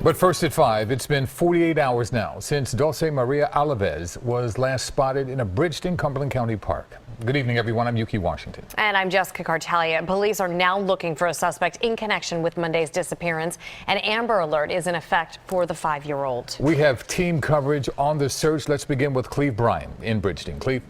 But first at 5, it's been 48 hours now since Dulce Maria Alavez was last spotted in a Bridgeton, Cumberland County park. Good evening, everyone. I'm Yuki Washington. And I'm Jessica Cartalia. Police are now looking for a suspect in connection with Monday's disappearance. An Amber Alert is in effect for the 5-year-old. We have team coverage on the search. Let's begin with Cleve Bryan in Bridgeton. Cleve.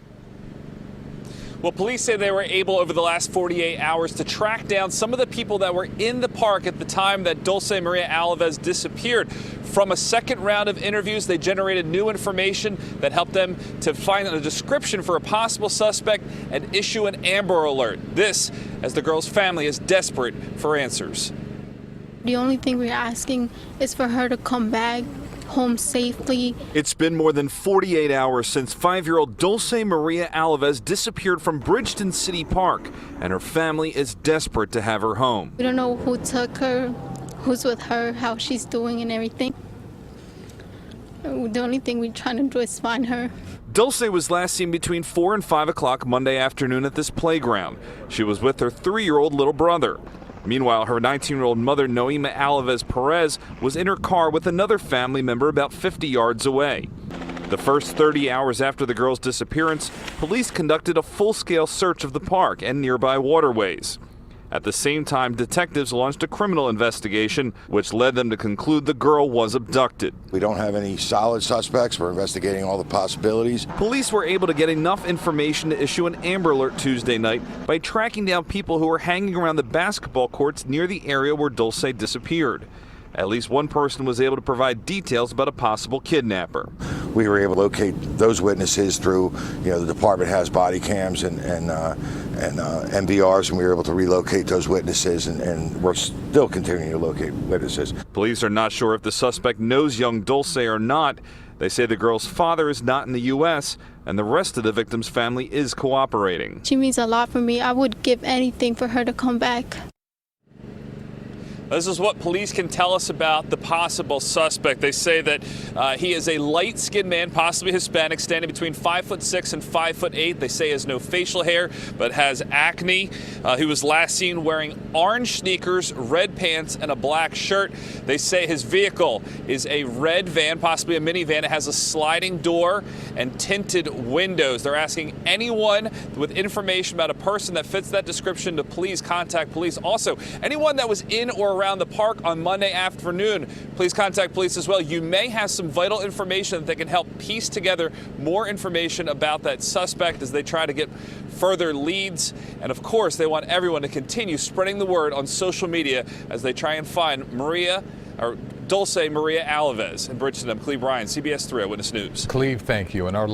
Well, police say they were able over the last 48 hours to track down some of the people that were in the park at the time that Dulce Maria Alavez disappeared. From a second round of interviews, they generated new information that helped them to find a description for a possible suspect and issue an Amber Alert. This, as the girl's family is desperate for answers. The only thing we're asking is for her to come back home safely. It's been more than 48 hours since 5-year-old Dulce Maria Alavez disappeared from Bridgeton City Park, and her family is desperate to have her home. We don't know who took her, who's with her, how she's doing and everything. The only thing we're trying to do is find her. Dulce was last seen between 4 and 5 o'clock Monday afternoon at this playground. She was with her 3-year-old little brother. Meanwhile, her 19-year-old mother, Noema Alavez Perez, was in her car with another family member about 50 yards away. The first 30 hours after the girl's disappearance, police conducted a full-scale search of the park and nearby waterways. At the same time, detectives launched a criminal investigation, which led them to conclude the girl was abducted. We don't have any solid suspects. We're investigating all the possibilities. Police were able to get enough information to issue an Amber Alert Tuesday night by tracking down people who were hanging around the basketball courts near the area where Dulce disappeared. At least one person was able to provide details about a possible kidnapper. We were able to locate those witnesses through, the department has body cams and MVRs, and we were able to relocate those witnesses, and we're still continuing to locate witnesses. Police are not sure if the suspect knows young Dulce or not. They say the girl's father is not in the U.S., and the rest of the victim's family is cooperating. She means a lot for me. I would give anything for her to come back. This is what police can tell us about the possible suspect. They say that he is a light-skinned man, possibly Hispanic, standing between 5'6" and 5'8". They say he has no facial hair, but has acne. He was last seen wearing orange sneakers, red pants, and a black shirt. They say his vehicle is a red van, possibly a minivan. It has a sliding door and tinted windows. They're asking anyone with information about a person that fits that description to please contact police. Also, anyone that was in or around the park on Monday afternoon, please contact police as well. You may have some vital information that can help piece together more information about that suspect as they try to get further leads. And of course, they want everyone to continue spreading the word on social media as they try and find Dulce Maria Alavez in Bridgeton. I'm Cleve Bryan, CBS 3 Eyewitness News. Cleve, thank you. And our